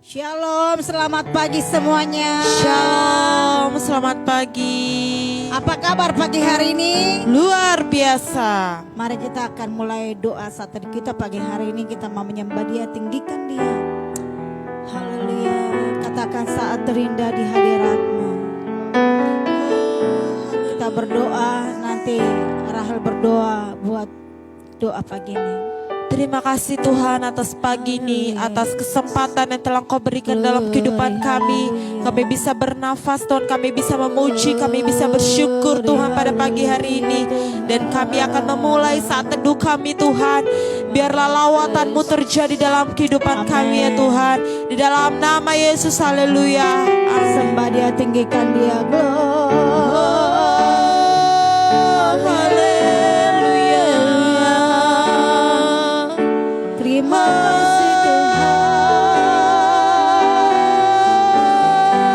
Shalom, selamat pagi semuanya. Shalom, selamat pagi. Apa kabar pagi hari ini? Luar biasa. Mari kita akan mulai doa saat kita pagi hari ini. Kita mau menyembah Dia, tinggikan Dia. Haleluya. Katakan saat terindah di hadirat-Mu. Kita berdoa, nanti Rahel berdoa buat doa pagi ini. Terima kasih Tuhan atas pagi ini, atas kesempatan yang telah Kau berikan dalam kehidupan kami. Kami bisa bernafas Tuhan, kami bisa memuji, kami bisa bersyukur Tuhan pada pagi hari ini. Dan kami akan memulai saat teduh kami Tuhan. Biarlah lawatan-Mu terjadi dalam kehidupan kami ya Tuhan. Di dalam nama Yesus, haleluya. Sembah Dia, tinggikan Dia. Terima kasih Tuhan.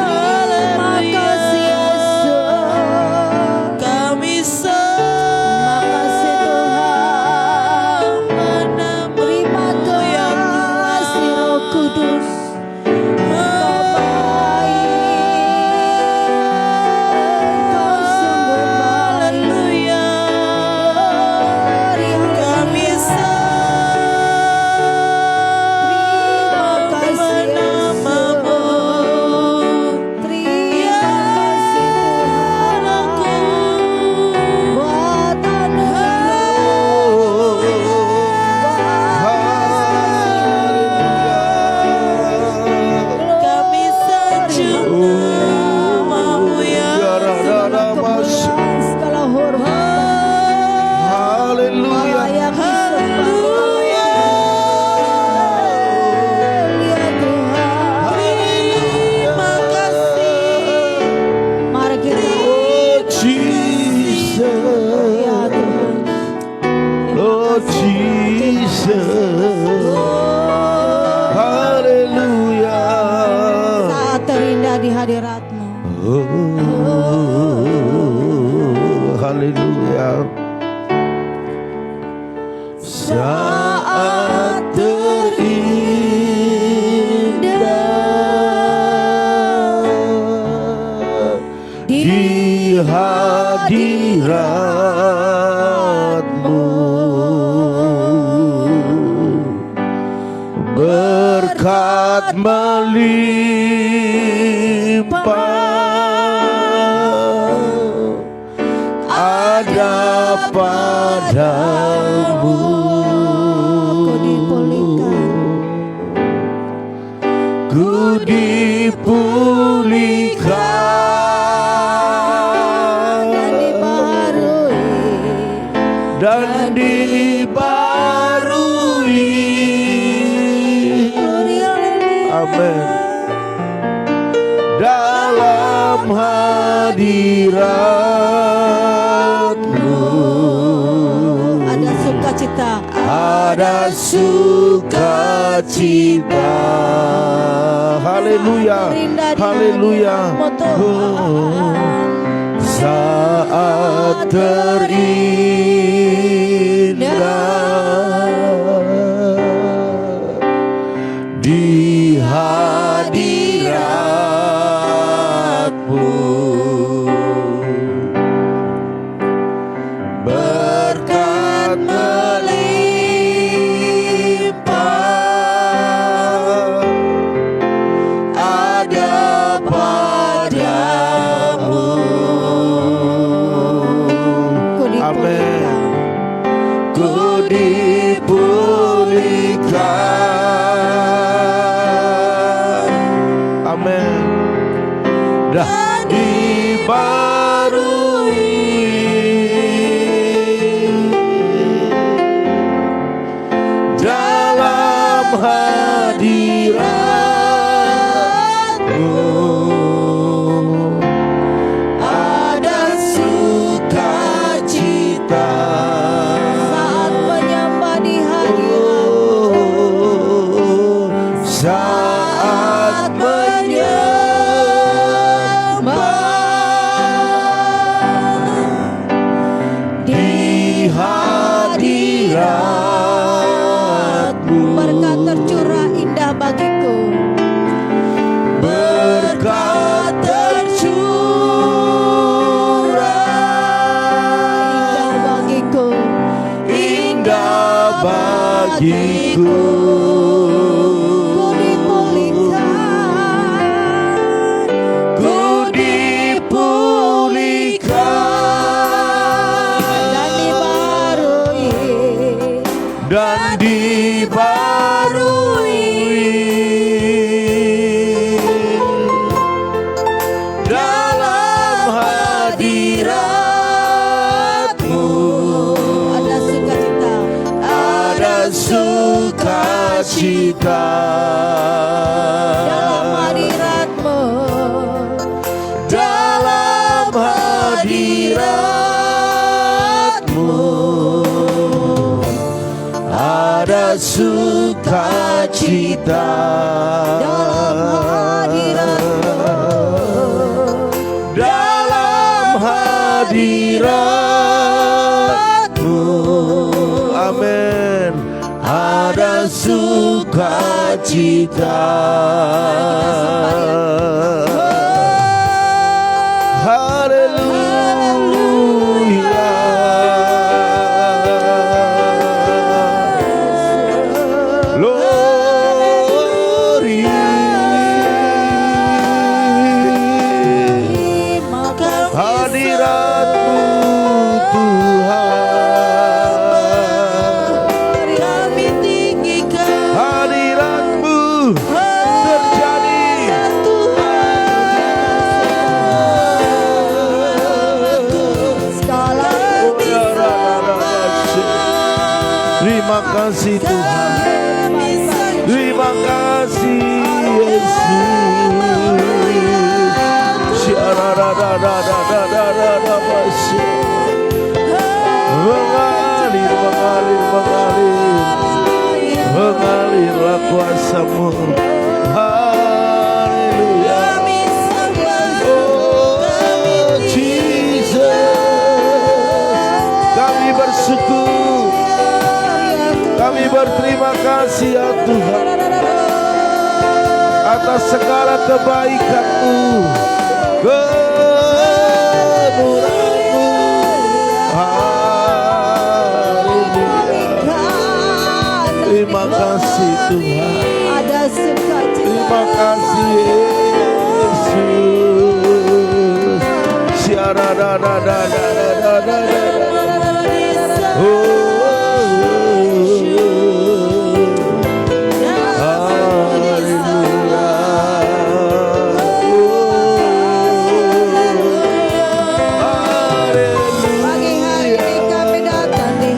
Terima kasih Yesus. Kami Terima kasih Tuhan. Terima kasih Roh Kudus. Kau baik. Kau sungguh baik. Kami hadirat-Mu. Haleluya. Saat terindah di hadirat-Mu, berkat melimpah ada padamu. dan dibarui. Amin. Dalam hadirat-Mu Ada sukacita. ada sukacita. Haleluya, haleluya. Saat terindah di hadirat-Mu, berkat melimpah ada padamu. Amin. Ku dipulihkan. Amin. Dan dibarui dalam hadirat-Mu ada sukacita. Saat menyembah di hadirat-Mu, Saat menyembah di hadirat-Mu, berkat tercurah indah bagiku. berkat tercurah Indah bagiku. indah bagiku. Ku dipulihkan. Ku dipulihkan Dan dibarui. dan dibarui dalam hadirat-Mu Ada sukacita. ada sukacita. Dalam hadirat-Mu, Dalam hadirat-Mu ada sukacita. Dalam hadirat-Mu, amin, ada sukacita. Haleluya. Glory. Hadirat-Mu Tuhan, Kami tinggikan hadirat-Mu terjadi. Terima kasih Tuhan, terima kasih Yesus. Mengalir, mengalir, mengalir, mengalirlah kuasa-Mu. Haleluya. Oh Jesus, kami bersyukur, kami berterima kasih ya Tuhan atas segala kebaikan-Mu, kemurahan-Mu. Haleluya. Terima kasih Tuhan, ada sukacita. terima kasih Yesus. Siara da da da da da da da. Oh. Pagi hari ini kami datang di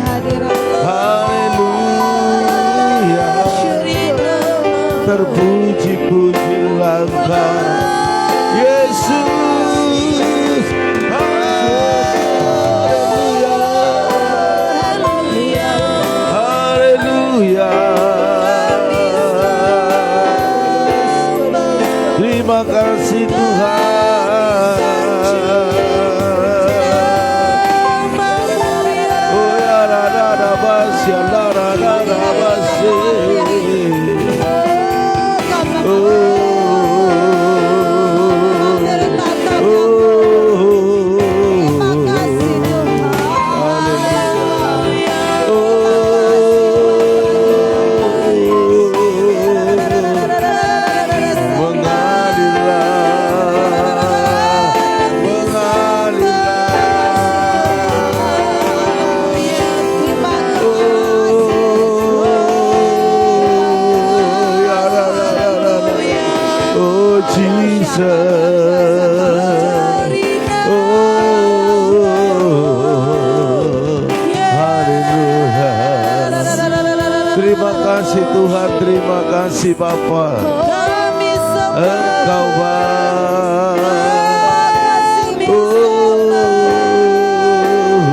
kasih Tuhan, terima kasih Bapa. Kami sembah. Engkau baik.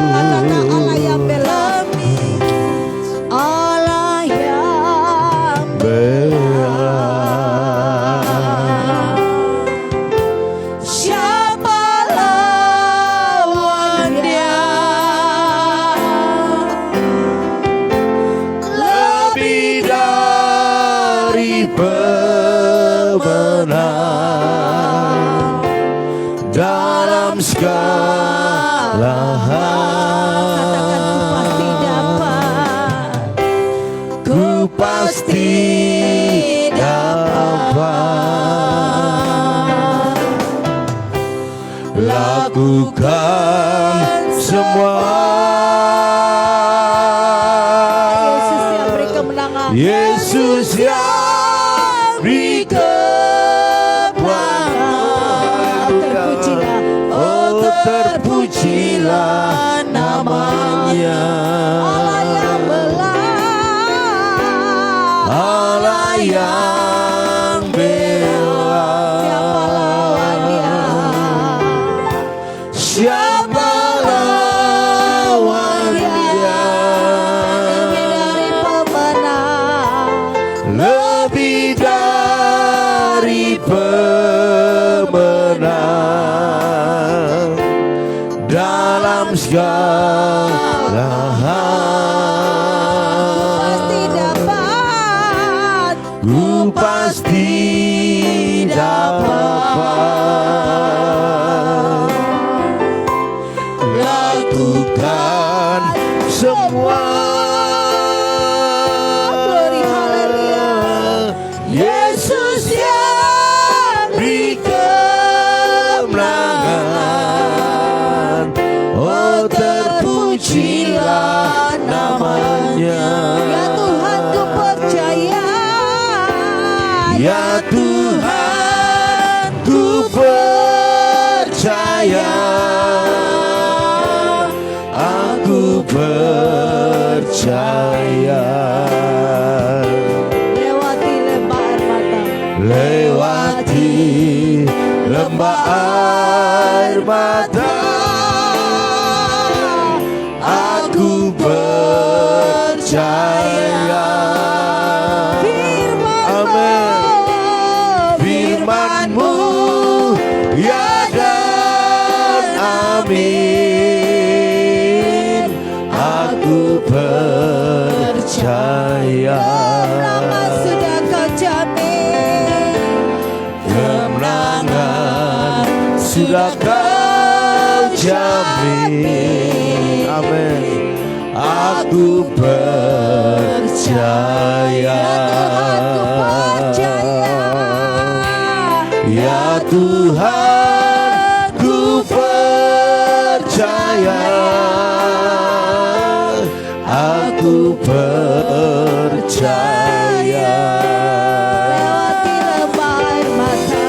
Katakan Allah yang bela, Allah yang bela. Siapa lawan Dia? Lebih dari pemenang dalam segala hal. Ku pasti dapat lakukan semua. Yesus yang beri kemenangan. Yesus yang beri kemenangan. Terpujilah, Oh terpujilah namanya. Allah yang bela, Allah yang bela. siapa lawan Dia? Siapa lawan Dia? Lebih dari pemenang, Lebih dari pemenang dalam segala hal. pasti dapat, Ku pasti dapat lakukan semua. Glory, haleluya. Yesus yang beri kemenangan. Oh terpujilah namanya. Ya Tuhan ku percaya, Ya Tuhan ku percaya. Aku percaya. lewati lembah air mata, Lewati lembah air mata, aku percaya. Amin. Firman-Mu ya dan amin. Aku percaya. kemenangan sudah kau jamin. Kemenangan sudah kau jamin. Amin. Aku percaya. Ya Tuhan ku percaya. Aku percaya. Lewati lembah air mata,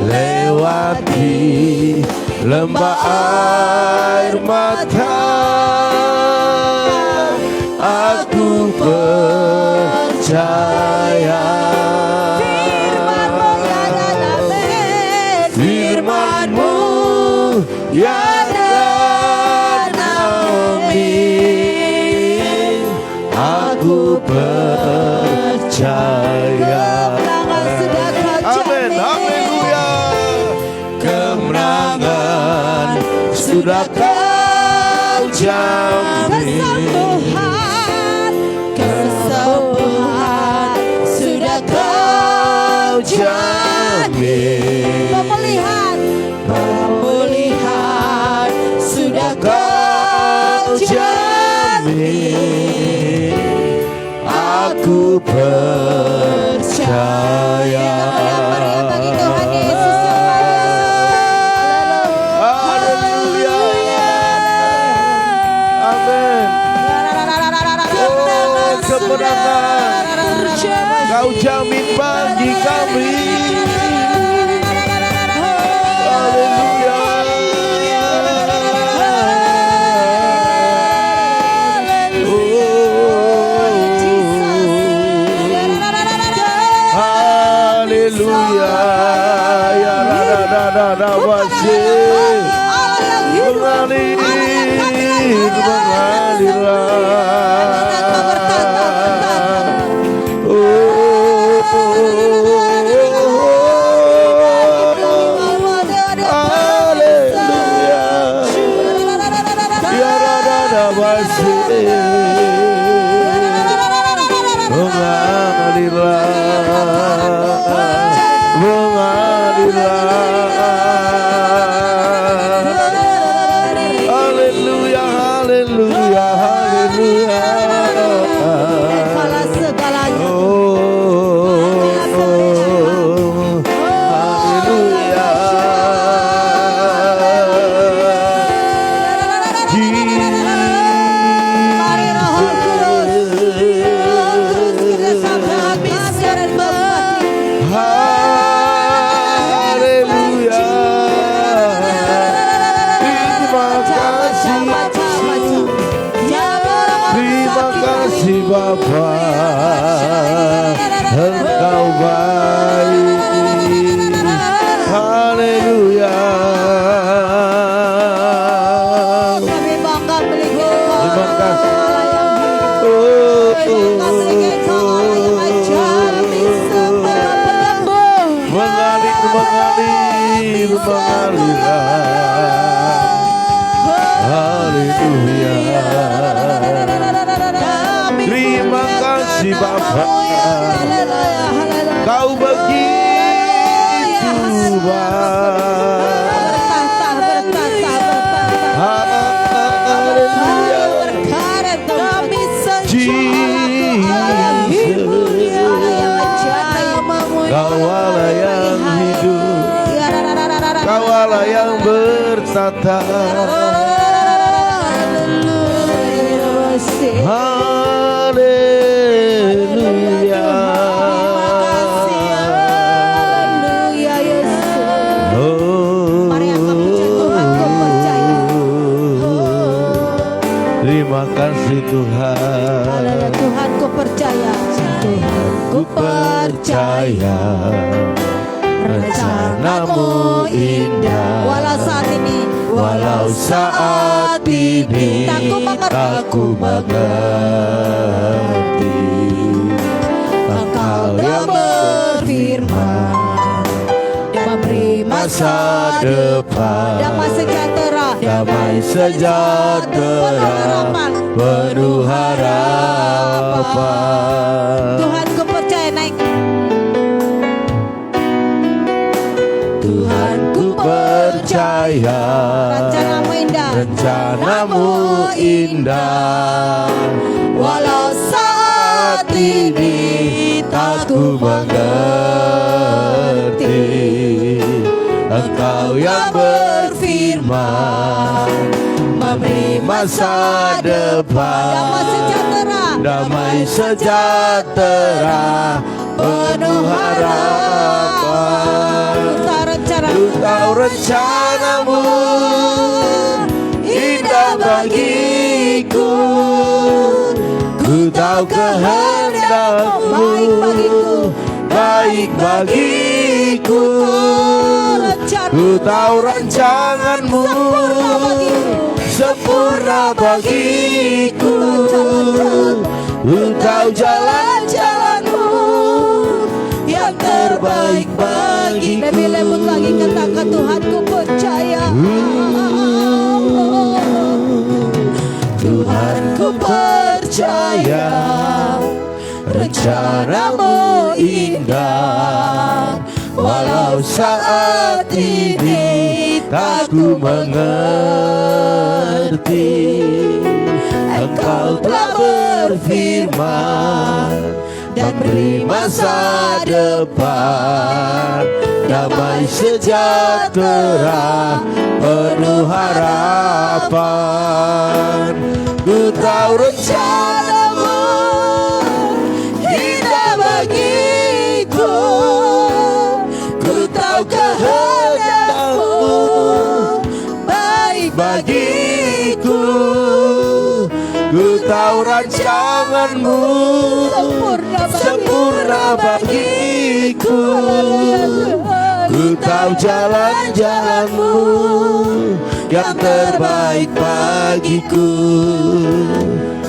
Lewati lembah air mata, aku percaya. Firman-Mu ya dan amin. Firman-Mu ya dan amin. Aku percaya. Kemenangan sudah kau Amin. jamin. Haleluya. Kemenangan sudah kau jamin. Kesembuhan sudah kau jamin. Pemulihan sudah kau jamin. Aku percaya. Bagi Tuhan Yesus yang Haleluya. Amin. Oh, kemenangan Kau jamin bagi kami. Haleluya. Oh, Haleluya, haleluya, haleluya. Kalah segalanya. Haleluya. Mari Roh Kudus, Roh Kudus kita sambut habis dan berkati. Haleluya. Terima kasih Bapa, Engkau baik. Haleluya. Kami bangga memiliki Terima kasih. Mengalir, mengalir, mengalirlah. Haleluya. Terima kasih Bapa, Kau begitu baik. Haleluya. Kau Allah yang hidup, Kau Allah yang bertata. Haleluya. Oh. Mari angkat pujian Tuhan, kau percaya. Terima kasih Tuhan. Haleluya, Tuhan ku percaya. Tuhan ku percaya. Rencanamu indah, Walau saat ini, walau saat ini aku mengerti. Engkau yang berfirman, memberi masa depan, damai sejahtera, damai sejahtera, penuh harapan. Tuhan ku percaya naik. Tuhan ku percaya, Rencanamu indah, rencanamu indah, walau saat ini tak ku mengerti. Engkau yang berfirman, memberi masa depan, damai sejahtera, damai sejahtera, penuh harapan. Ku tahu rencanamu indah bagiku, ku tahu kehendakmu baik bagiku, ku tahu rancanganmu sempurna bagiku, ku tahu jalan-jalanmu yang terbaik bagiku. Lebih lembut lagi katakan Tuhan ku percaya. Tuhan ku percaya, rencanamu indah, walau saat ini tak ku mengerti. Engkau telah berfirman dan beri masa depan, damai sejahtera, penuh harapan. Ku tahu rencanamu indah bagiku, ku tahu kehendakmu baik bagiku, ku tahu rancanganmu sempurna bagiku, ku tahu jalan-jalanmu yang terbaik bagiku,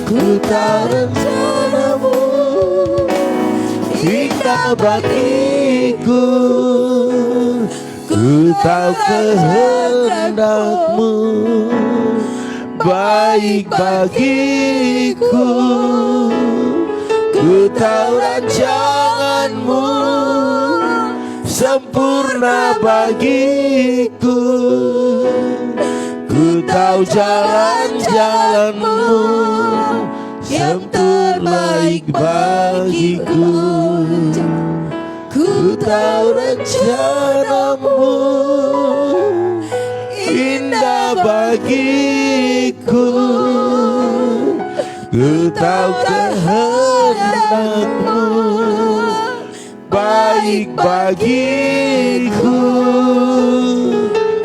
ku tahu rencanamu indah bagiku, ku tahu kehendakmu baik bagiku. Ku tahu rancanganmu sempurna bagiku. Ku tahu jalan-jalanmu yang terbaik bagiku. Ku tahu rencanamu indah bagiku. Ku tahu kehendakmu baik bagiku.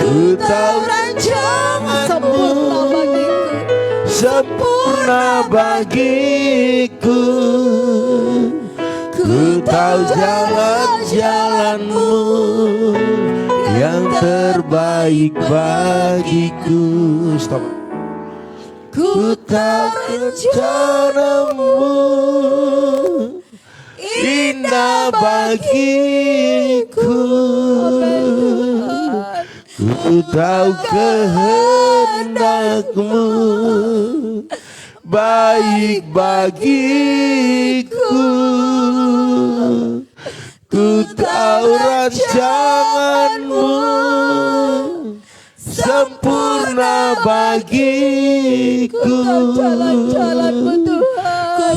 Ku tahu rancanganmu sempurna bagiku. Ku tahu jalan-jalanmu yang terbaik bagiku. Stop. Ku tahu rencanamu indah bagiku. Ku tahu kehendakmu baik bagiku. Ku tahu rancanganmu sempurna bagiku.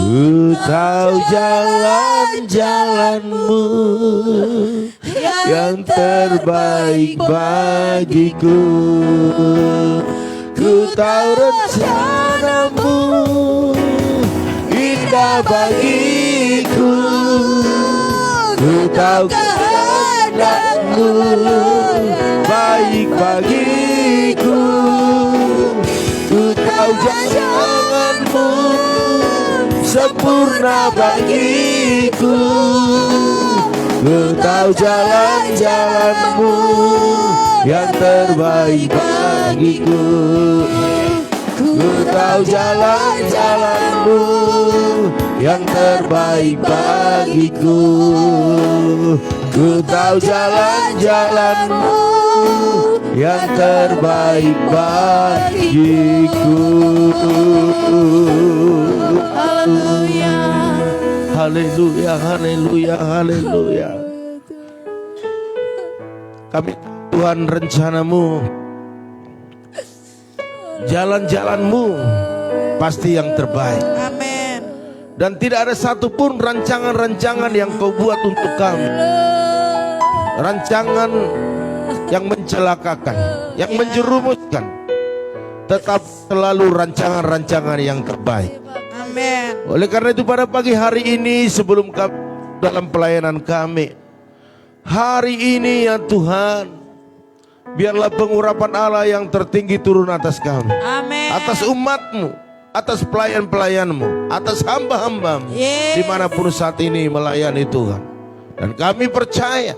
Ku tahu jalan-jalanmu yang terbaik bagiku. Ku tahu rencanamu indah bagiku. Ku tahu kehendakmu baik bagiku. Ku tahu jalanmu sempurna bagiku. Ku tahu jalan-jalanmu yang terbaik bagiku. Ku tahu jalan-jalanmu yang terbaik bagiku. Ku tahu jalan-jalanmu yang terbaik bagiku. Haleluya. Haleluya, haleluya, haleluya. Kami Tuhan rencanamu, jalan-jalanmu pasti yang terbaik. Amin. Dan tidak ada satupun rancangan-rancangan yang kau buat untuk kami, rancangan yang mencelakakan, yang menjerumuskan, tetap selalu rancangan-rancangan yang terbaik. Amin. Oleh karena itu pada pagi hari ini sebelum kami dalam pelayanan kami, hari ini ya Tuhan, biarlah pengurapan Allah yang tertinggi turun atas kami, Amin. atas umatmu, atas pelayan-pelayanmu, atas hamba-hambamu, Yes. dimanapun saat ini melayani Tuhan. Dan kami percaya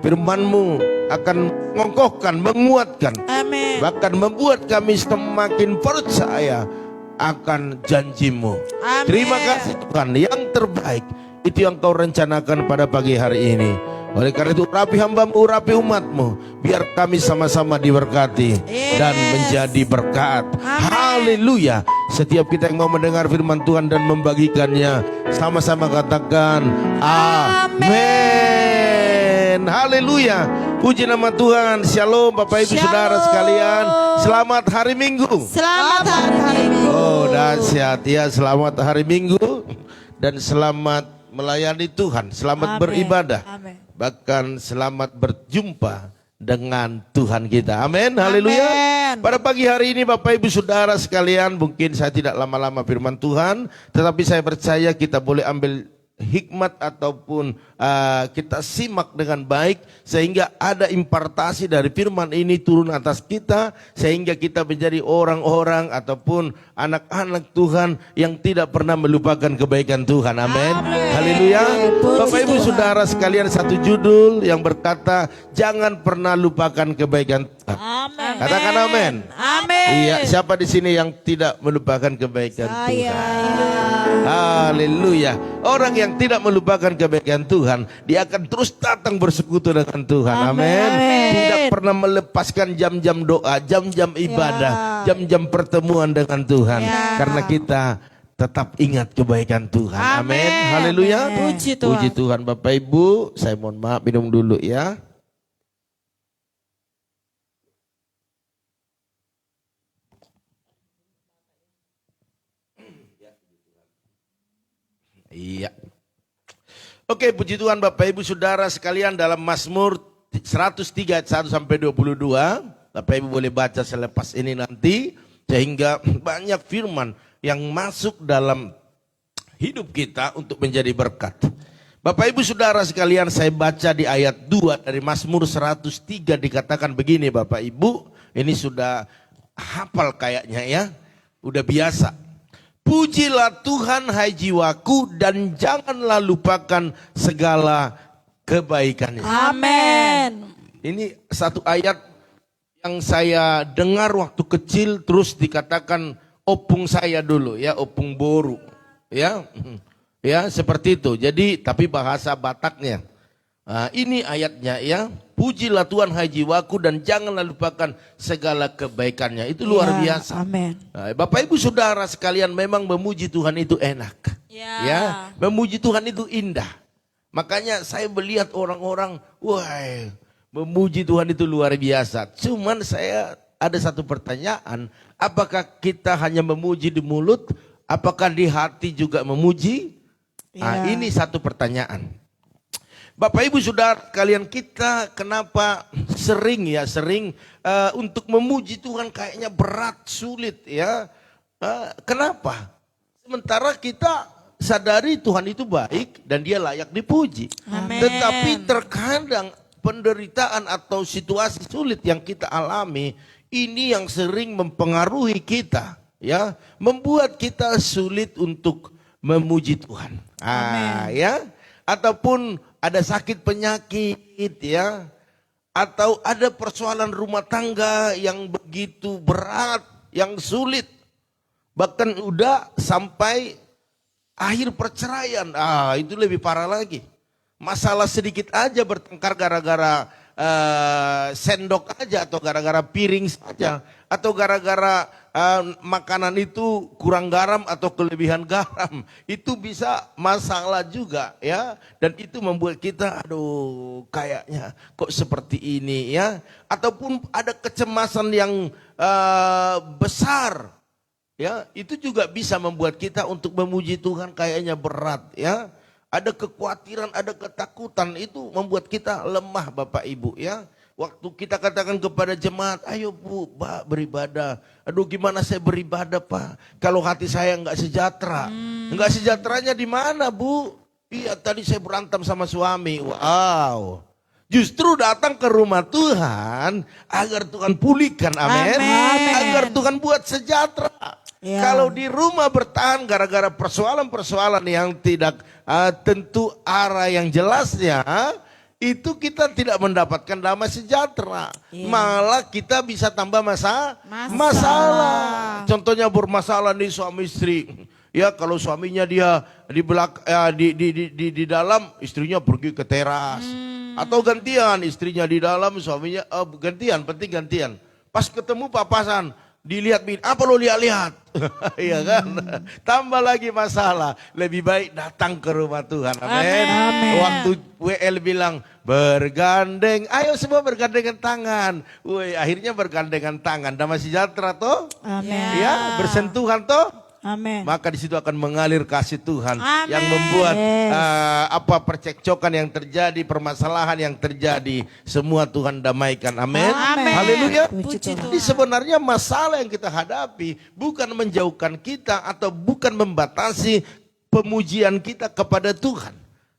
firman-Mu akan mengokohkan, menguatkan, Amin. bahkan membuat kami semakin percaya akan janji-Mu. Amin. Terima kasih Tuhan, yang terbaik itu yang Kau rencanakan pada pagi hari ini. Oleh karena itu urapi hamba-Mu, urapi umat-Mu, biar kami sama-sama diberkati dan menjadi berkat. Amin. Haleluya. Setiap kita yang mau mendengar firman Tuhan dan membagikannya, sama-sama katakan amin. Haleluya. Puji nama Tuhan. Shalom Bapak Ibu Saudara sekalian. Selamat hari Minggu. Selamat hari Minggu. Oh dahsyat ya, selamat hari Minggu dan selamat melayani Tuhan, selamat Amin. beribadah, Amin. bahkan selamat berjumpa dengan Tuhan kita. Amin, haleluya. Amin. Pada pagi hari ini Bapak Ibu Saudara sekalian, mungkin saya tidak lama-lama firman Tuhan, tetapi saya percaya kita boleh ambil hikmat ataupun kita simak dengan baik sehingga ada impartasi dari firman ini turun atas kita sehingga kita menjadi orang-orang ataupun anak-anak Tuhan yang tidak pernah melupakan kebaikan Tuhan. Amin. Haleluya. Bapak Ibu Saudara sekalian, satu judul yang berkata jangan pernah lupakan kebaikan Tuhan. Amin. Katakan amin. Amin. Iya, siapa di sini yang tidak melupakan kebaikan Saya. Tuhan? Haleluya. Orang yang tidak melupakan kebaikan Tuhan, dia akan terus datang bersekutu dengan Tuhan. Amin. Tidak pernah melepaskan jam-jam doa, jam-jam ibadah, jam-jam pertemuan dengan Tuhan. Karena kita tetap ingat kebaikan Tuhan. Amin. Haleluya. Puji Tuhan. Puji Tuhan. Bapak Ibu, saya mohon maaf minum dulu ya. Iya. Oke, puji Tuhan Bapak Ibu Saudara sekalian, dalam Mazmur 103 ayat 1 sampai 22. Bapak Ibu boleh baca selepas ini nanti, sehingga banyak firman yang masuk dalam hidup kita untuk menjadi berkat. Bapak Ibu Saudara sekalian, saya baca di ayat 2 dari Mazmur 103, dikatakan begini Bapak Ibu. Ini sudah hafal kayaknya ya, udah biasa. Pujilah Tuhan hai jiwaku, dan janganlah lupakan segala kebaikannya. Amin. Ini satu ayat yang saya dengar waktu kecil, terus dikatakan opung saya dulu ya, opung boru. Ya, ya seperti itu. Jadi tapi bahasa Bataknya. Nah, ini ayatnya ya. Pujilah Tuhan hai jiwaku, dan janganlah lupakan segala kebaikannya. Itu luar biasa. Amin. Nah, Bapak Ibu Saudara sekalian, memang memuji Tuhan itu enak. Ya, memuji Tuhan itu indah. Makanya saya melihat orang-orang, wah, memuji Tuhan itu luar biasa. Cuman saya ada satu pertanyaan, apakah kita hanya memuji di mulut, apakah di hati juga memuji? Nah, ini satu pertanyaan. Bapak Ibu Saudara kalian, kita kenapa sering untuk memuji Tuhan kayaknya berat, sulit ya. Kenapa? Sementara kita sadari Tuhan itu baik dan dia layak dipuji. Amin. Tetapi terkadang penderitaan atau situasi sulit yang kita alami, ini yang sering mempengaruhi kita ya, membuat kita sulit untuk memuji Tuhan. Ya. Ataupun ada sakit penyakit ya, atau ada persoalan rumah tangga yang begitu berat, yang sulit, bahkan udah sampai akhir perceraian. Itu lebih parah lagi. Masalah sedikit aja bertengkar gara-gara sendok aja, atau gara-gara piring saja, atau gara-gara makanan itu kurang garam atau kelebihan garam, itu bisa masalah juga ya. Dan itu membuat kita aduh kayaknya kok seperti ini ya. Ataupun ada kecemasan yang besar ya, itu juga bisa membuat kita untuk memuji Tuhan kayaknya berat ya. Ada kekhawatiran, ada ketakutan, itu membuat kita lemah Bapak Ibu ya. Waktu kita katakan kepada jemaat, ayo Bu, Pak beribadah. Aduh gimana saya beribadah Pak, kalau hati saya enggak sejahtera. Enggak sejahteranya di mana Bu? Iya tadi saya berantem sama suami. Wow. Justru datang ke rumah Tuhan agar Tuhan pulihkan, amin. Agar Tuhan buat sejahtera. Kalau di rumah bertahan gara-gara persoalan-persoalan yang tidak tentu arah yang jelasnya, itu kita tidak mendapatkan damai sejahtera. Malah kita bisa tambah masalah. Contohnya bermasalah nih suami istri. Ya kalau suaminya dia di dalam, istrinya pergi ke teras. Atau gantian, istrinya di dalam, suaminya gantian, penting gantian. Pas ketemu papasan, dilihat, apa lo lihat-lihat? Iya kan? Tambah lagi masalah. Lebih baik datang ke rumah Tuhan. Amin. Waktu WL bilang bergandeng, ayo semua bergandengan tangan. Woi, akhirnya bergandengan tangan. Damai sejahtera toh? Amin. Ya, bersentuhan toh? Amin. Maka di situ akan mengalir kasih Tuhan yang membuat percekcokan yang terjadi, permasalahan yang terjadi, semua Tuhan damaikan. Amin. Haleluya. Jadi sebenarnya masalah yang kita hadapi bukan menjauhkan kita atau bukan membatasi pemujian kita kepada Tuhan.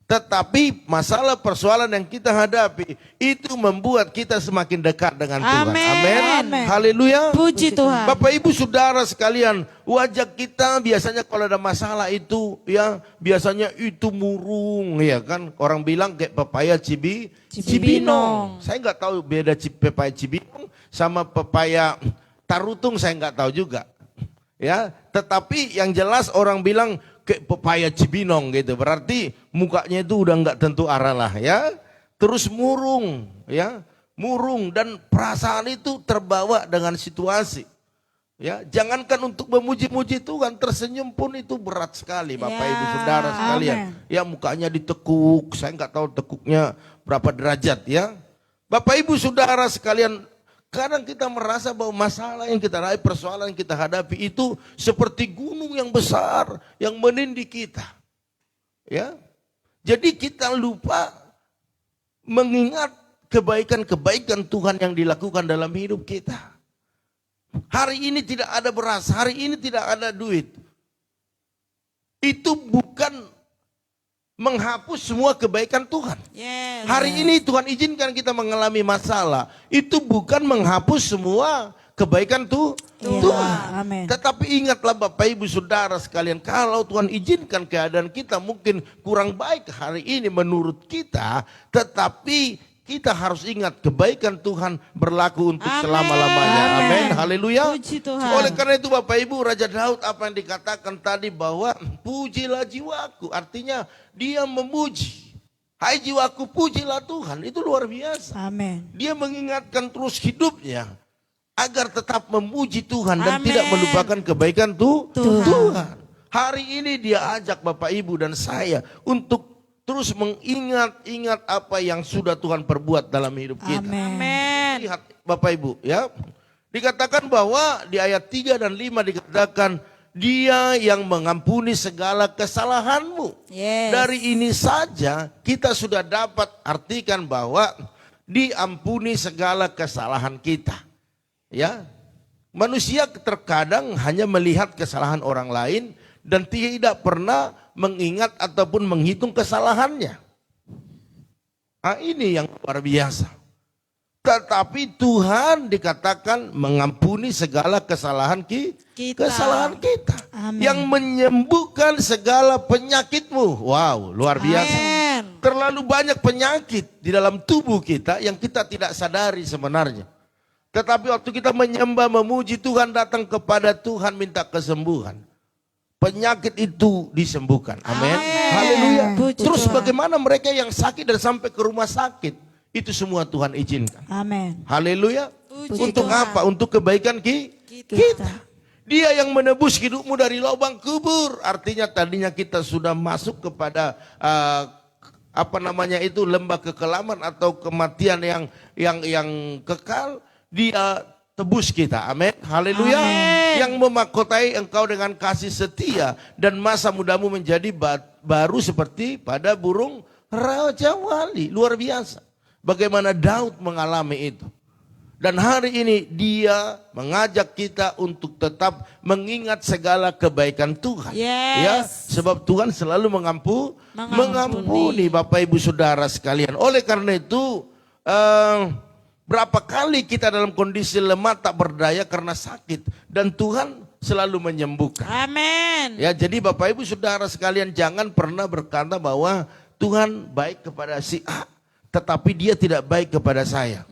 Tetapi masalah persoalan yang kita hadapi itu membuat kita semakin dekat dengan Tuhan. Amin. Amin. Amin. Haleluya. Puji Tuhan. Bapak Ibu Saudara sekalian, wajah kita biasanya kalau ada masalah itu ya biasanya itu murung ya kan. Orang bilang kayak pepaya cibinong. Saya nggak tahu beda pepaya cibinong sama pepaya tarutung, saya nggak tahu juga. Ya, tetapi yang jelas orang bilang kayak pepaya cibinong gitu. Berarti mukanya itu udah nggak tentu arah lah ya. Terus murung ya, murung dan perasaan itu terbawa dengan situasi. Ya, jangankan untuk memuji-muji Tuhan, tersenyum pun itu berat sekali Bapak Ibu Saudara sekalian. Ya mukanya ditekuk, saya nggak tahu tekuknya berapa derajat ya. Bapak Ibu Saudara sekalian, kadang kita merasa bahwa masalah yang kita raih, persoalan yang kita hadapi itu seperti gunung yang besar yang menindih kita. Ya. Jadi kita lupa mengingat kebaikan-kebaikan Tuhan yang dilakukan dalam hidup kita. Hari ini tidak ada beras, hari ini tidak ada duit. Itu bukan menghapus semua kebaikan Tuhan. Yes. Hari ini Tuhan izinkan kita mengalami masalah. Itu bukan menghapus semua kebaikan Tuhan. Amin. Tetapi ingatlah Bapak Ibu Saudara sekalian, kalau Tuhan izinkan keadaan kita mungkin kurang baik hari ini menurut kita, tetapi kita harus ingat kebaikan Tuhan berlaku untuk Amin. selama-lamanya. Amin. Amin. Haleluya. Puji Tuhan. Oleh karena itu Bapak Ibu, Raja Daud apa yang dikatakan tadi bahwa pujilah jiwaku. Artinya dia memuji. Hai jiwaku, pujilah Tuhan. Itu luar biasa. Amin. Dia mengingatkan terus hidupnya agar tetap memuji Tuhan dan Amin. tidak melupakan kebaikan Tuhan. Tuhan. Hari ini dia ajak Bapak Ibu dan saya untuk terus mengingat-ingat apa yang sudah Tuhan perbuat dalam hidup kita. Amin. Lihat Bapak Ibu ya. Dikatakan bahwa di ayat 3 dan 5 dikatakan dia yang mengampuni segala kesalahanmu. Yes. Dari ini saja kita sudah dapat artikan bahwa diampuni segala kesalahan kita. Ya. Manusia terkadang hanya melihat kesalahan orang lain dan tidak pernah mengingat ataupun menghitung kesalahannya. Nah, ini yang luar biasa. Tetapi Tuhan dikatakan mengampuni segala kesalahan kesalahan kita. Amin. Yang menyembuhkan segala penyakitmu. Wow, luar biasa. Amin. Terlalu banyak penyakit di dalam tubuh kita yang kita tidak sadari sebenarnya. Tetapi waktu kita menyembah, memuji Tuhan, datang kepada Tuhan minta kesembuhan. Penyakit itu disembuhkan. Amin. Haleluya. Puji Terus Tuhan. bagaimana mereka yang sakit dan sampai ke rumah sakit? Itu semua Tuhan izinkan. Amin. Haleluya. Puji Untuk Tuhan. apa? Untuk kebaikan kita. Dia yang menebus hidupmu dari lubang kubur. Artinya tadinya kita sudah masuk kepada lembah kekelaman atau kematian yang kekal. Dia tebus kita. Amin. Haleluya. Yang memahkotai engkau dengan kasih setia dan masa mudamu menjadi baru seperti pada burung raja wali. Luar biasa. Bagaimana Daud mengalami itu. Dan hari ini dia mengajak kita untuk tetap mengingat segala kebaikan Tuhan. Yes. Ya, sebab Tuhan selalu mengampuni Bapak Ibu Saudara sekalian. Oleh karena itu berapa kali kita dalam kondisi lemah tak berdaya karena sakit dan Tuhan selalu menyembuhkan. Amin. Ya, jadi Bapak Ibu Saudara sekalian jangan pernah berkata bahwa Tuhan baik kepada si A, tetapi dia tidak baik kepada saya.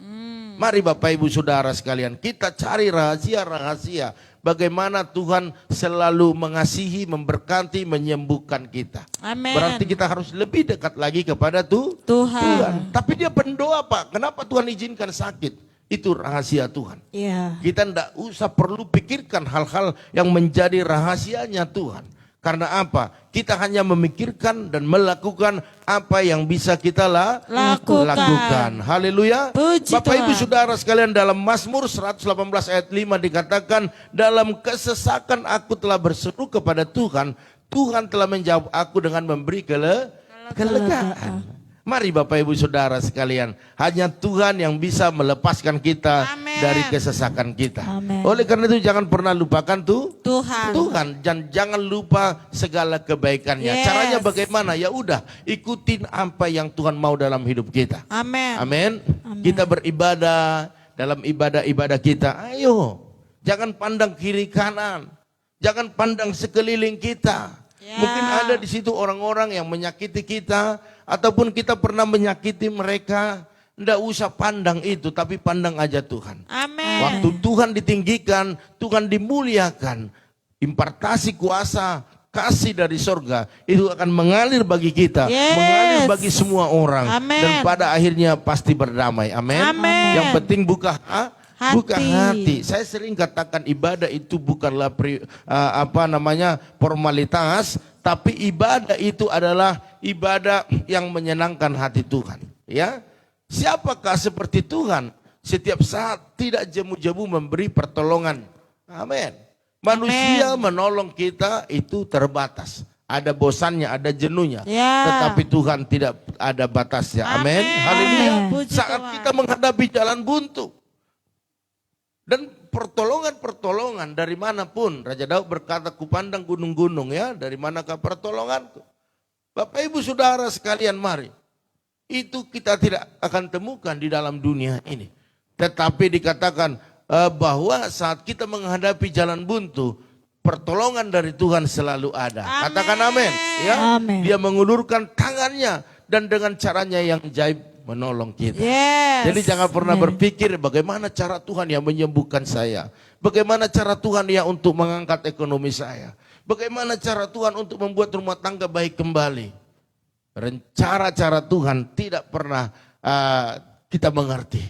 Mari Bapak Ibu Saudara sekalian, kita cari rahasia-rahasia bagaimana Tuhan selalu mengasihi, memberkati, menyembuhkan kita. Amin. Berarti kita harus lebih dekat lagi kepada Tuhan. Tapi dia pendoa Pak, kenapa Tuhan izinkan sakit? Itu rahasia Tuhan. Iya. Kita tidak usah perlu pikirkan hal-hal yang menjadi rahasianya Tuhan. Karena apa? Kita hanya memikirkan dan melakukan apa yang bisa kita lakukan. Haleluya. Puji Bapak Ibu Tuhan. Saudara sekalian, dalam Mazmur 118 ayat 5 dikatakan, dalam kesesakan aku telah berseru kepada Tuhan. Tuhan telah menjawab aku dengan memberi kelegaan. Mari Bapak Ibu Saudara sekalian, hanya Tuhan yang bisa melepaskan kita Amin. dari kesesakan kita. Amin. Oleh karena itu jangan pernah lupakan Tuhan. Tuhan, dan jangan lupa segala kebaikannya. Yes. Caranya bagaimana? Ya udah, ikutin apa yang Tuhan mau dalam hidup kita. Amin. Amin. Kita beribadah dalam ibadah-ibadah kita. Ayo, jangan pandang kiri kanan, jangan pandang sekeliling kita. Ya. Mungkin ada di situ orang-orang yang menyakiti kita, ataupun kita pernah menyakiti mereka. Nggak usah pandang itu, tapi pandang aja Tuhan. Amin. Waktu Tuhan ditinggikan, Tuhan dimuliakan, impartasi kuasa, kasih dari sorga itu akan mengalir bagi kita, Yes. mengalir bagi semua orang, Amin. dan pada akhirnya pasti berdamai. Amin. Amin. Yang penting buka buka Hati. hati. Saya sering katakan ibadah itu bukanlah formalitas, tapi ibadah itu adalah ibadah yang menyenangkan hati Tuhan. Ya, siapakah seperti Tuhan? Setiap saat tidak jemu-jemu memberi pertolongan. Amin. Manusia menolong kita itu terbatas. Ada bosannya, ada jenuhnya. Ya. Tetapi Tuhan tidak ada batasnya. Amin. Amin. Haleluya. Puji Saat Tuhan. kita menghadapi jalan buntu. Dan pertolongan-pertolongan dari manapun. Raja Daud berkata, kupandang gunung-gunung ya. Dari manakah pertolonganku? Bapak Ibu Saudara sekalian, mari. Itu kita tidak akan temukan di dalam dunia ini. Tetapi dikatakan bahwa saat kita menghadapi jalan buntu, pertolongan dari Tuhan selalu ada. Amin. Katakan amin. Ya, Amin. Dia mengulurkan tangannya dan dengan caranya yang ajaib menolong kita. Yes. Jadi jangan pernah berpikir bagaimana cara Tuhan yang menyembuhkan saya. Bagaimana cara Tuhan yang untuk mengangkat ekonomi saya. Bagaimana cara Tuhan untuk membuat rumah tangga baik kembali. Cara-cara Tuhan tidak pernah kita mengerti.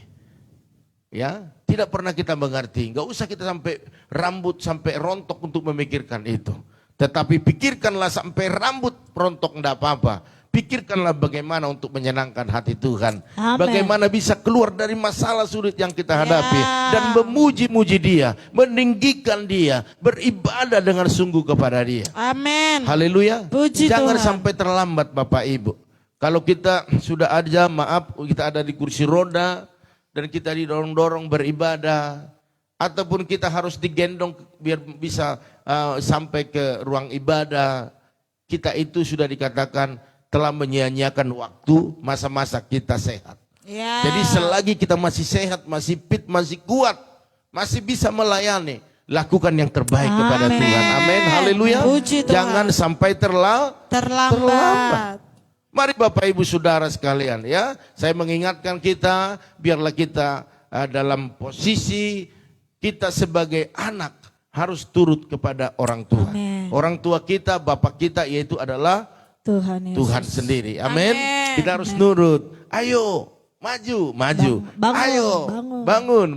Ya, tidak pernah kita mengerti. Enggak usah kita sampai rambut sampai rontok untuk memikirkan itu. Tetapi pikirkanlah sampai rambut rontok enggak apa-apa. Pikirkanlah bagaimana untuk menyenangkan hati Tuhan. Amen. Bagaimana bisa keluar dari masalah sulit yang kita hadapi. Ya. Dan memuji-muji dia. Meninggikan dia. Beribadah dengan sungguh kepada dia. Amin. Haleluya. Puji Jangan Tuhan. sampai terlambat Bapak Ibu. Kalau kita sudah ada, maaf, kita ada di kursi roda. Dan kita didorong-dorong beribadah. Ataupun kita harus digendong biar bisa sampai ke ruang ibadah. Kita itu sudah dikatakan telah menyia-nyiakan waktu masa-masa kita sehat. Ya. Jadi selagi kita masih sehat, masih fit, masih kuat, masih bisa melayani, lakukan yang terbaik kepada Amin. Tuhan. Amin. Haleluya. Puji Tuhan. Jangan sampai terlambat. Mari Bapak Ibu Saudara sekalian ya, saya mengingatkan kita, biarlah kita dalam posisi kita sebagai anak harus turut kepada orang tua. Amin. Orang tua kita, bapak kita yaitu adalah Tuhan Yesus. Tuhan sendiri. Amin. Amin. Kita harus nurut. Ayo, maju. Bangun, Ayo, bangun.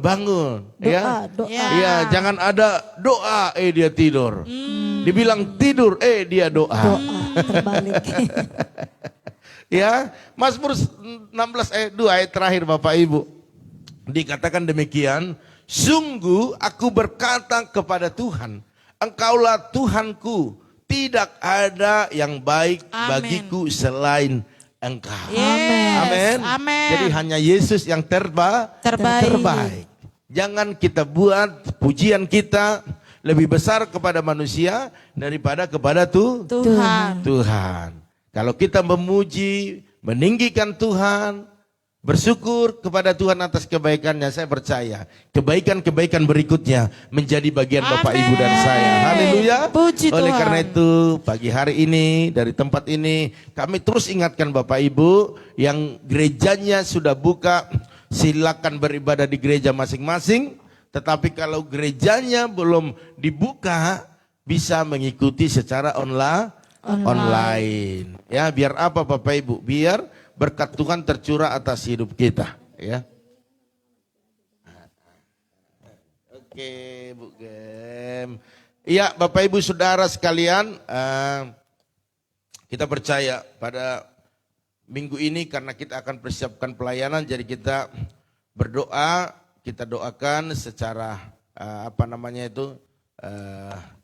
Ya. Doa. Ya. Iya, jangan ada doa dia tidur. Dibilang tidur dia doa. Doa terbalik. Ya, Mazmur 16 ayat 2 ayat terakhir Bapak Ibu. Dikatakan demikian, sungguh aku berkata kepada Tuhan, Engkaulah Tuhanku, tidak ada yang baik Amin. bagiku selain Engkau. Yes. Amin. Amin. Jadi hanya Yesus yang terbaik. Jangan kita buat pujian kita lebih besar kepada manusia daripada kepada Tuhan. Tuhan. Kalau kita memuji, meninggikan Tuhan, bersyukur kepada Tuhan atas kebaikannya, saya percaya kebaikan-kebaikan berikutnya menjadi bagian Bapak Ibu dan saya. Haleluya. Puji Oleh Tuhan. karena itu pagi hari ini dari tempat ini kami terus ingatkan Bapak Ibu yang gerejanya sudah buka, silakan beribadah di gereja masing-masing. Tetapi kalau gerejanya belum dibuka, bisa mengikuti secara online. Ya, biar apa Bapak Ibu? Biar berkat Tuhan tercurah atas hidup kita, ya. Oke, Bu Gem. Iya, Bapak Ibu Saudara sekalian, kita percaya pada minggu ini karena kita akan persiapkan pelayanan, jadi kita berdoa, kita doakan secara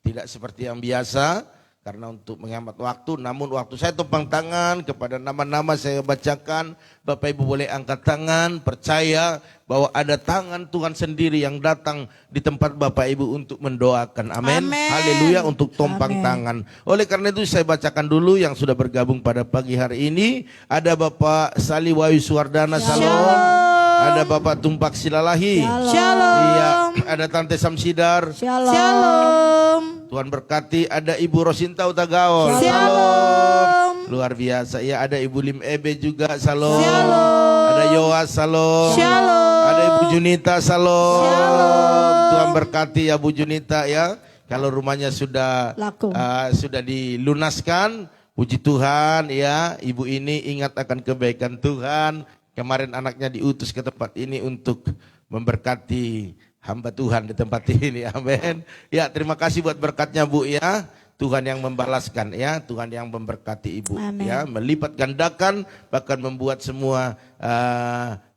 tidak seperti yang biasa. karena untuk menghemat waktu. Namun waktu saya tumpang tangan kepada nama-nama saya bacakan, Bapak Ibu boleh angkat tangan, percaya bahwa ada tangan Tuhan sendiri yang datang di tempat Bapak Ibu untuk mendoakan. Amin. Amin. Haleluya, untuk tumpang Amin. tangan. Oleh karena itu saya bacakan dulu yang sudah bergabung pada pagi hari ini. Ada Bapak Sali Wayu Suwardana, Salom. Ada Bapak Tumpak Silalahi. Shalom. Iya, ada Tante Samsidar. Shalom. Shalom. Tuhan berkati. Ada Ibu Rosinta Utagaol. Shalom. Luar biasa. Ya, ada Ibu Lim Ebe juga. Salom. Shalom. Ada Yoas. Salom. Shalom. Ada Ibu Junita. Salom. Shalom. Tuhan berkati ya Bu Junita ya. Kalau rumahnya sudah Laku. sudah dilunaskan, puji Tuhan ya. Ibu ini ingat akan kebaikan Tuhan. Kemarin anaknya diutus ke tempat ini untuk memberkati hamba Tuhan di tempat ini. Amin. Ya, terima kasih buat berkatnya Bu ya. Tuhan yang membalaskan ya, Tuhan yang memberkati Ibu. Amin. Ya, melipat gandakan, bahkan membuat semua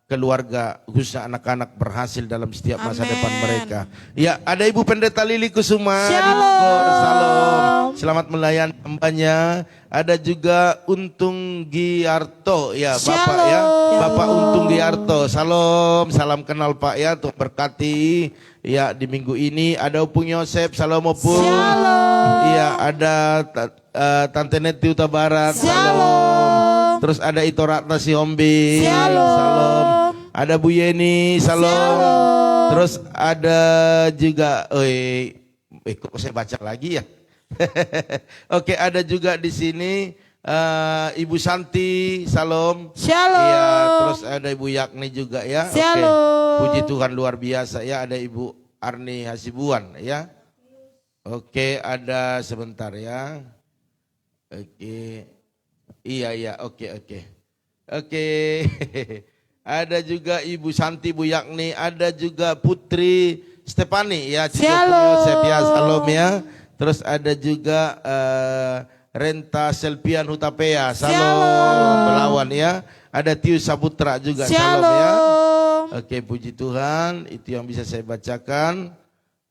keluarga khususnya anak-anak berhasil dalam setiap masa Amin. depan mereka. Ya, ada Ibu Pendeta Lili Kusuma di Shalom. Bogor. Salam. Selamat melayani hambanya. Ada juga Untung Giarto ya, Bapak ya. Bapak Untung Giarto. Salam, salam kenal Pak ya, Tuhan berkati. Ya, di minggu ini ada Opung Yosep. Salam Opung. Iya, ada Tante Neti Uta Barat. Salam. Terus ada Ito Ratna Sihombi. Salam. Ada Bu Yeni. Salam. Terus ada juga kok saya baca lagi ya. Oke, ada juga di sini Ibu Santi. Salam. Shalom. Iya, terus ada Ibu Yakni juga ya. Oke. Shalom. Puji Tuhan luar biasa ya. Ada Ibu Arni Hasibuan ya. Oke, ada sebentar ya. Oke. Iya, oke. Oke. Ada juga Ibu Santi, Bu Yakni, ada juga Putri Stefani ya, Yosep ya, salam ya. Terus ada juga Renta Selpian Hutapea, salam Belawan ya. Ada Tiu Saputra juga, salam ya. Oke, puji Tuhan, itu yang bisa saya bacakan.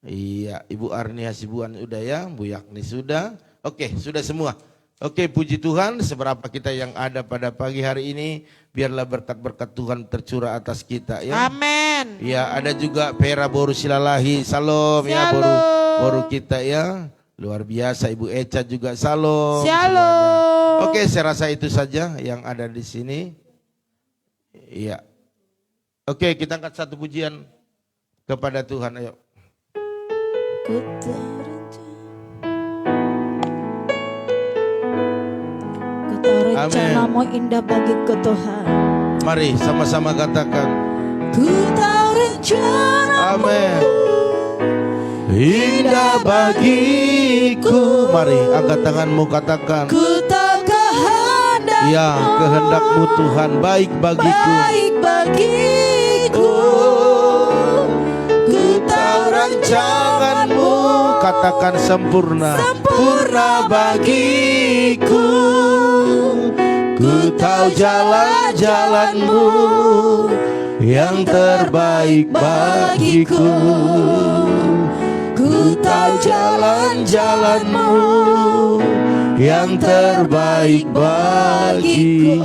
Iya, Ibu Arni Hasibuan sudah ya, Bu Yakni sudah. Oke, sudah semua. Oke, puji Tuhan, seberapa kita yang ada pada pagi hari ini, biarlah berkat-berkat Tuhan tercurah atas kita ya. Amin. Ya, ada juga Pera Boru Silalahi, salam ya, boru kita ya. Luar biasa, Ibu Eca juga salam. Shalom. Oke, saya rasa itu saja yang ada di sini. Iya. Oke, kita angkat satu pujian kepada Tuhan, ayo. Rencanamu indah bagiku Tuhan. Mari sama-sama katakan. Ku tahu rencanamu Amin. Indah bagiku. Mari angkat tanganmu katakan. Ku tahu kehendakmu. Ya, kehendakmu Tuhan baik bagiku. Baik bagiku. Ku tahu rancanganmu. Katakan sempurna. Sempurna bagiku. Ku tahu jalan-jalanmu yang terbaik bagiku. Ku tahu jalan-jalanmu yang terbaik bagiku.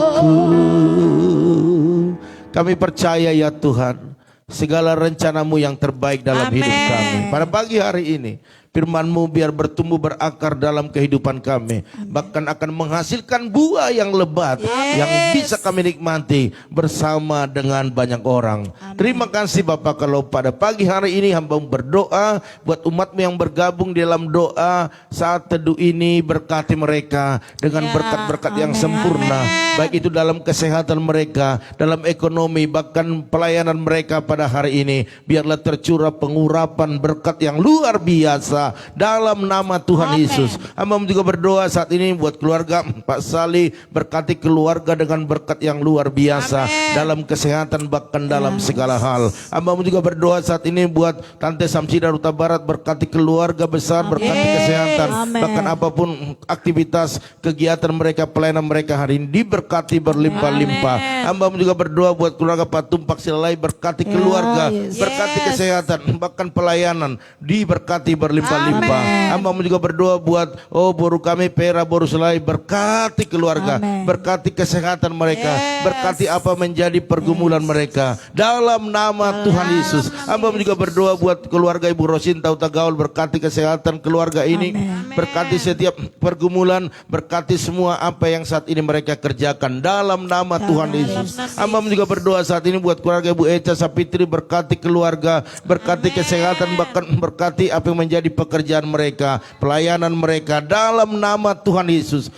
Kami percaya ya Tuhan, segala rencanamu yang terbaik dalam Amin. hidup kami. Pada pagi hari ini, firman-Mu biar bertumbuh berakar dalam kehidupan kami. Bahkan akan menghasilkan buah yang lebat. Yang bisa kami nikmati bersama dengan banyak orang. Terima kasih Bapak, kalau pada pagi hari ini hamba berdoa buat umat-Mu yang bergabung dalam doa saat teduh ini. Berkati mereka dengan berkat-berkat yang sempurna. Baik itu dalam kesehatan mereka, dalam ekonomi, bahkan pelayanan mereka pada hari ini. Biarlah tercurah pengurapan berkat yang luar biasa dalam nama Tuhan Yesus. Hamba juga berdoa saat ini buat keluarga Pak Sali, berkati keluarga dengan berkat yang luar biasa. dalam kesehatan bahkan dalam segala hal. Hamba juga berdoa saat ini buat Tante Samsida Huta Barat, berkati keluarga besar, berkati kesehatan, Amin. bahkan apapun aktivitas kegiatan mereka, pelayanan mereka hari ini diberkati berlimpah-limpah. Hamba juga berdoa buat keluarga Pak Tumpak Silalai, berkati keluarga, yes. berkati kesehatan, bahkan pelayanan diberkati berlimpah-limpah. Hamba juga berdoa buat boru kami Pera Boru Selai, berkati keluarga, Amin. berkati kesehatan mereka, berkati apa menjadi pergumulan mereka dalam nama Tuhan Yesus. Hamba juga berdoa buat keluarga Ibu Rosinta Huta Gaul, berkati kesehatan keluarga ini, berkati setiap pergumulan, berkati semua apa yang saat ini mereka kerjakan dalam nama Tuhan Yesus. Hamba juga berdoa saat ini buat keluarga Ibu Eca Sapitri, berkati keluarga, berkati kesehatan, bahkan berkati apa yang menjadi pekerjaan mereka, pelayanan mereka dalam nama Tuhan Yesus.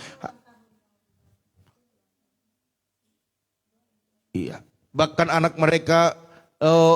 Iya. Bahkan anak mereka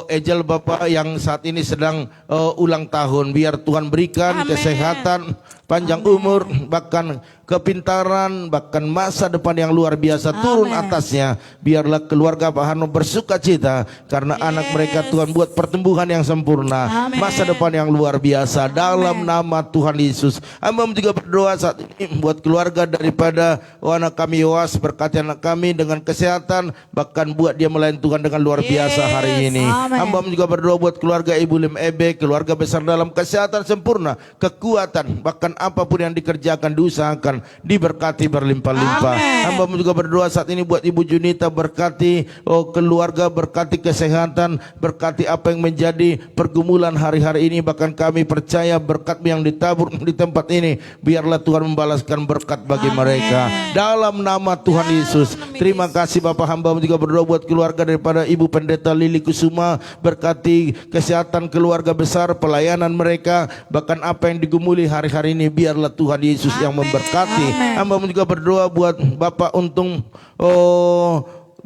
Ejel Bapak yang saat ini sedang ulang tahun, biar Tuhan berikan kesehatan, panjang umur, bahkan kepintaran, bahkan masa depan yang luar biasa turun atasnya. Biarlah keluarga Pak Hano bersuka cita karena anak mereka Tuhan buat pertumbuhan yang sempurna, masa depan yang luar biasa dalam nama Tuhan Yesus. Hamba juga berdoa saat ini buat keluarga daripada anak kami Yoas, berkati anak kami dengan kesehatan, bahkan buat dia melayani Tuhan dengan luar biasa hari ini. Hamba juga berdoa buat keluarga Ibu Lim Ebe, keluarga besar dalam kesehatan sempurna, kekuatan, bahkan apapun yang dikerjakan, diusahakan, diberkati berlimpah-limpah. Hamba juga berdoa saat ini buat Ibu Junita, berkati keluarga, berkati kesehatan, berkati apa yang menjadi pergumulan hari-hari ini. Bahkan kami percaya berkat yang ditabur di tempat ini, biarlah Tuhan membalaskan berkat bagi mereka dalam nama Tuhan Yesus. Terima kasih Bapak. Hamba juga berdoa buat keluarga daripada Ibu Pendeta Lili Kusuma, berkati kesehatan keluarga besar, pelayanan mereka, bahkan apa yang digumuli hari-hari ini, biarlah Tuhan Yesus yang memberkati. Hamba juga berdoa buat Bapak Untung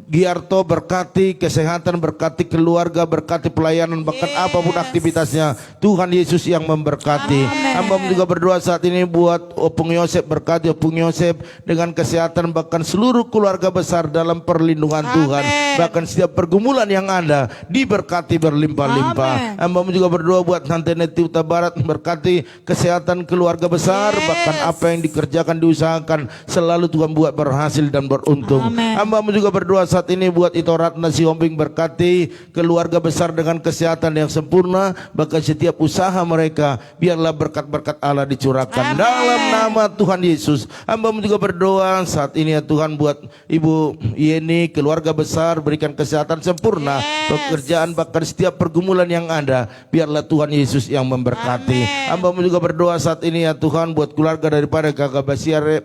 Giarto, berkati kesehatan, berkati keluarga, berkati pelayanan, bahkan apapun aktivitasnya, Tuhan Yesus yang memberkati. Hamba juga berdoa saat ini buat Opung Yosef, berkati Opung Yosef dengan kesehatan, bahkan seluruh keluarga besar dalam perlindungan Tuhan, bahkan setiap pergumulan yang ada diberkati berlimpah-limpah. Hamba juga berdoa buat Tante Neti Huta Barat, berkati kesehatan keluarga besar, bahkan apa yang dikerjakan, diusahakan, selalu Tuhan buat berhasil dan beruntung. Hamba juga berdoa saat ini buat Ito Ratna Siombing, berkati keluarga besar dengan kesehatan yang sempurna, bahkan setiap usaha mereka biarlah berkat-berkat Allah dicurahkan dalam nama Tuhan Yesus. Hamba juga berdoa saat ini ya Tuhan buat Ibu Yeni, keluarga besar, berikan kesehatan sempurna, pekerjaan, bahkan setiap pergumulan yang ada, biarlah Tuhan Yesus yang memberkati. Hamba juga berdoa saat ini ya Tuhan buat keluarga daripada Kakak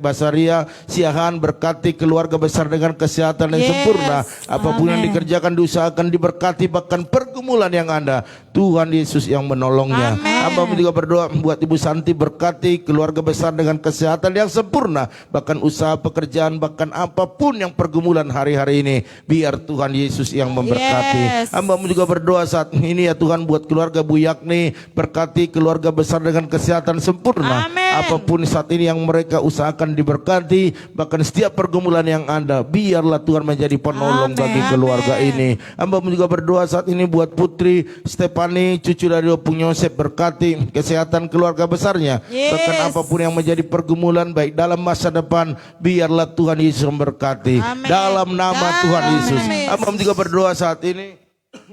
Basaria Siahan, berkati keluarga besar dengan kesehatan yang sempurna, apapun yang dikerjakan, diusahakan, diberkati, bahkan pergumulan yang ada, Tuhan Yesus yang menolongnya. Hamba juga berdoa buat Ibu Santi, berkati keluarga besar dengan kesehatan yang sempurna, bahkan usaha pekerjaan, bahkan apapun yang pergumulan hari-hari ini, biar Tuhan Yesus yang memberkati. Hamba juga berdoa saat ini ya Tuhan buat keluarga Bu Yakni, berkati keluarga besar dengan kesehatan sempurna, apapun saat ini yang mereka usahakan diberkati, bahkan setiap pergumulan yang ada, biarlah Tuhan menjadi penolong bagi keluarga ini. Hamba juga berdoa saat ini buat Putri Stefani, cucu dari Opung Yosef, berkati kesehatan keluarga besarnya, bahkan apapun yang menjadi pergumulan baik dalam masa depan, biarlah Tuhan Yesus memberkati dalam nama Tuhan Yesus. Hamba juga berdoa saat ini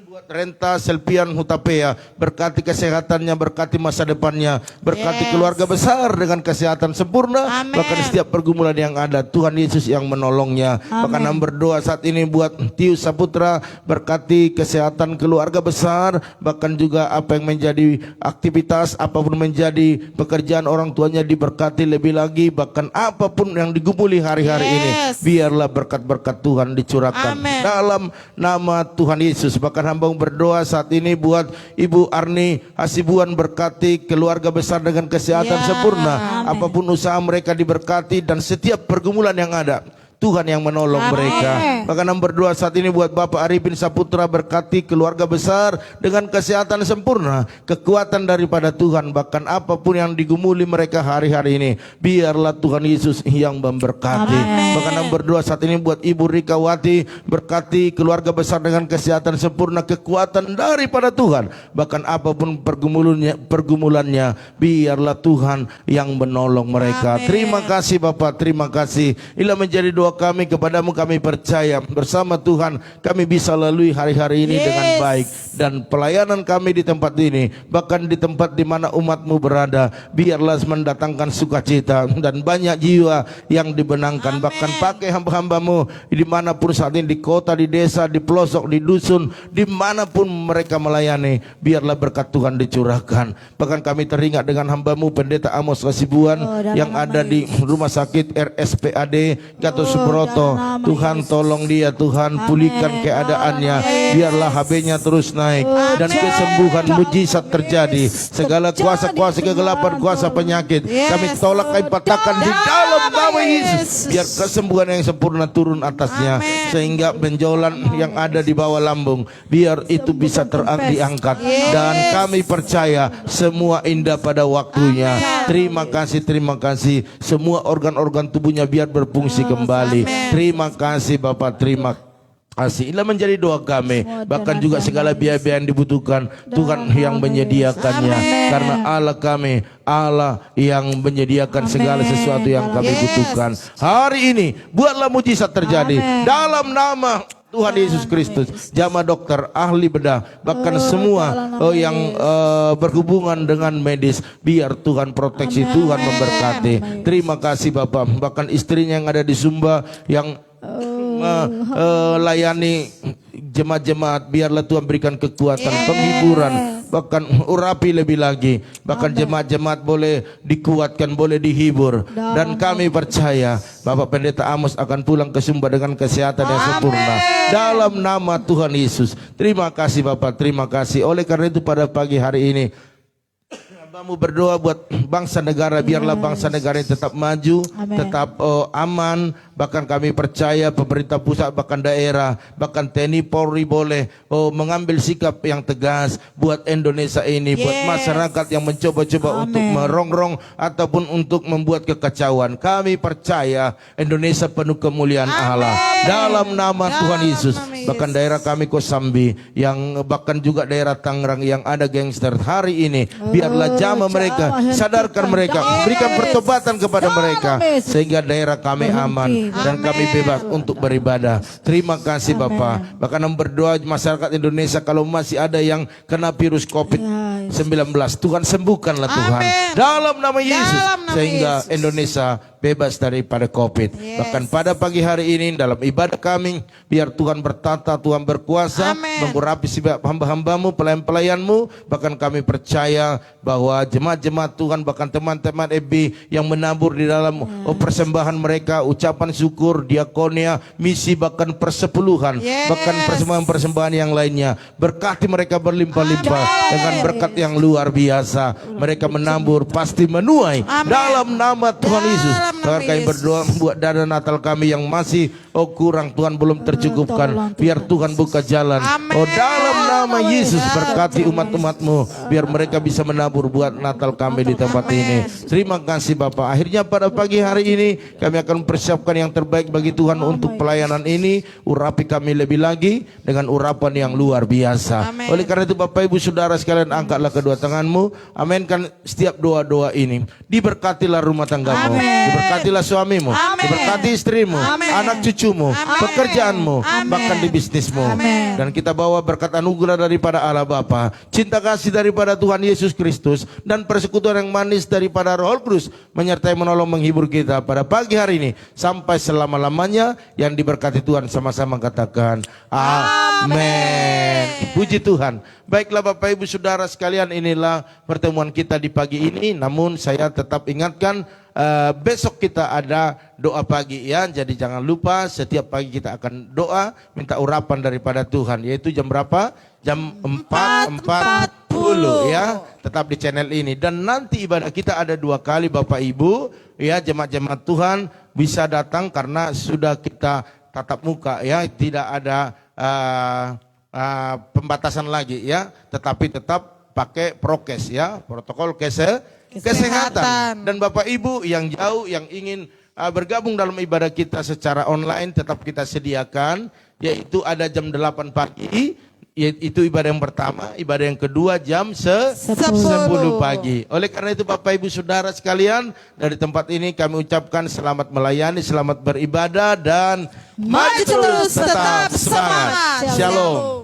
buat Renta Selpian Hutapea, berkati kesehatannya, berkati masa depannya, berkati keluarga besar dengan kesehatan sempurna, bahkan setiap pergumulan yang ada, Tuhan Yesus yang menolongnya. Bahkan hamba berdoa saat ini buat Tius Saputra, berkati kesehatan keluarga besar, bahkan juga apa yang menjadi aktivitas, apapun menjadi pekerjaan orang tuanya diberkati lebih lagi, bahkan apapun yang digumuli hari-hari ini, biarlah berkat-berkat Tuhan dicurahkan dalam nama Tuhan Yesus. Bahkan hamba berdoa saat ini buat Ibu Arni Hasibuan, berkati keluarga besar dengan kesehatan sempurna, apapun usaha mereka diberkati, dan setiap pergumulan yang ada, Tuhan yang menolong Amin. mereka. Maka berdoa saat ini buat Bapak Arifin Saputra, berkati keluarga besar dengan kesehatan sempurna, kekuatan daripada Tuhan. Bahkan apapun yang digumuli mereka hari-hari ini, biarlah Tuhan Yesus yang memberkati. Amin. Bahkan berdoa saat ini buat Ibu Rikawati, berkati keluarga besar dengan kesehatan sempurna, kekuatan daripada Tuhan. Bahkan apapun pergumulannya, biarlah Tuhan yang menolong mereka. Amin. Terima kasih Bapak, terima kasih. Inilah menjadi doa kami kepadamu, kami percaya bersama Tuhan kami bisa lalui hari-hari ini dengan baik. Dan pelayanan kami di tempat ini, bahkan di tempat di mana umatmu berada, biarlah mendatangkan sukacita dan banyak jiwa yang dibenangkan. Bahkan pakai hamba-hambamu dimanapun saat ini, di kota, di desa, di pelosok, di dusun, dimanapun mereka melayani, biarlah berkat Tuhan dicurahkan. Bahkan kami teringat dengan hambamu Pendeta Amos Kasibuan yang ada di rumah sakit RSPAD Gatot Subroto. Tuhan tolong dia, Tuhan pulihkan keadaannya, biarlah HB-nya terus naik dan kesembuhan mujizat terjadi. Segala kuasa-kuasa kegelapan, kuasa penyakit kami tolak, kami patahkan di dalam nama Yesus. Biar kesembuhan yang sempurna turun atasnya, sehingga benjolan yang ada di bawah lambung biar itu bisa diangkat. Dan kami percaya semua indah pada waktunya. Terima kasih, terima kasih. Semua organ-organ tubuhnya biar berfungsi kembali. Terima kasih Bapak, terima kasih. Inilah menjadi doa kami. Bahkan juga segala biaya-biaya yang dibutuhkan, Tuhan yang menyediakannya. Karena Allah kami, Allah yang menyediakan segala sesuatu yang kami butuhkan. Hari ini buatlah mujizat terjadi dalam nama Tuhan Yesus Kristus. Jamaah dokter, ahli bedah, bahkan semua yang berhubungan dengan medis, biar Tuhan proteksi, Tuhan memberkati. Terima kasih Bapak. Bahkan istrinya yang ada di Sumba yang layani jemaat-jemaat, biarlah Tuhan berikan kekuatan, penghiburan, bahkan urapi lebih lagi. Bahkan jemaat-jemaat boleh dikuatkan, boleh dihibur. Dan kami percaya Bapak Pendeta Amos akan pulang ke Sumba dengan kesehatan yang sempurna dalam nama Tuhan Yesus. Terima kasih Bapak, terima kasih. Oleh karena itu pada pagi hari ini hambamu berdoa buat bangsa negara, biarlah bangsa negara ini tetap maju, tetap aman. Bahkan kami percaya pemerintah pusat, bahkan daerah, bahkan TNI Polri boleh mengambil sikap yang tegas buat Indonesia ini, buat masyarakat yang mencoba-coba untuk merongrong ataupun untuk membuat kekacauan. Kami percaya Indonesia penuh kemuliaan Allah dalam nama Tuhan Yesus. Bahkan daerah kami Kosambi, yang bahkan juga daerah Tangerang yang ada gangster, hari ini biarlah jama mereka, sadarkan mereka, berikan pertobatan kepada mereka, sehingga daerah kami aman dan kami bebas untuk beribadah. Terima kasih Bapak. Bahkan berdoa masyarakat Indonesia, kalau masih ada yang kena virus COVID-19, Tuhan sembuhkanlah Tuhan dalam nama Yesus, sehingga Indonesia bebas daripada COVID. Bahkan pada pagi hari ini dalam ibadah kami, biar Tuhan bertata, Tuhan berkuasa, mengurapi setiap hamba-hambamu, pelayan-pelayanmu. Bahkan kami percaya bahwa jemaat-jemaat Tuhan, bahkan teman-teman EB yang menabur di dalam persembahan mereka, ucapan syukur, diakonia, misi, bahkan persepuluhan, bahkan persembahan-persembahan yang lainnya, berkati mereka berlimpah-limpah dengan berkat yang luar biasa. Mereka menabur pasti menuai dalam nama Tuhan Yesus. Bahkan kami berdoa buat dana Natal kami yang masih kurang, Tuhan belum tercukupkan, biar Tuhan buka jalan. Dalam nama Yesus, berkati umat-umatmu, biar mereka bisa menabur buat Natal kami di tempat ini. Terima kasih Bapak. Akhirnya pada pagi hari ini kami akan mempersiapkan yang terbaik bagi Tuhan untuk pelayanan ini. Urapi kami lebih lagi dengan urapan yang luar biasa. Oleh karena itu Bapak Ibu Saudara sekalian, angkatlah kedua tanganmu, aminkan setiap doa-doa ini. Diberkatilah rumah tanggamu, diberkatilah suamimu, diberkati istrimu, anak cucumu, pekerjaanmu, bahkan di bisnismu. Dan kita bawa berkat anugerah daripada Allah Bapa, cinta kasih daripada Tuhan Yesus Kristus, dan persekutuan yang manis daripada Roh Kudus menyertai, menolong, menghibur kita pada pagi hari ini sampai selama-lamanya. Yang diberkati Tuhan sama-sama katakan amin. Puji Tuhan. Baiklah Bapak Ibu Saudara sekalian, inilah pertemuan kita di pagi ini. Namun saya tetap ingatkan, besok kita ada doa pagi ya. Jadi jangan lupa setiap pagi kita akan doa minta urapan daripada Tuhan. Yaitu jam berapa? Jam 4.40 ya. Tetap di channel ini. Dan nanti ibadah kita ada 2 kali Bapak Ibu ya, jemaat-jemaat Tuhan. bisa datang karena sudah kita tatap muka ya, tidak ada pembatasan lagi ya, tetapi tetap pakai prokes ya, protokol kesehatan. Dan Bapak Ibu yang jauh yang ingin bergabung dalam ibadah kita secara online tetap kita sediakan, yaitu ada jam 8 pagi, itu ibadah yang pertama, ibadah yang kedua jam 10 pagi. Oleh karena itu Bapak Ibu Saudara sekalian, dari tempat ini kami ucapkan selamat melayani, selamat beribadah dan maju terus tetap semangat. Shalom.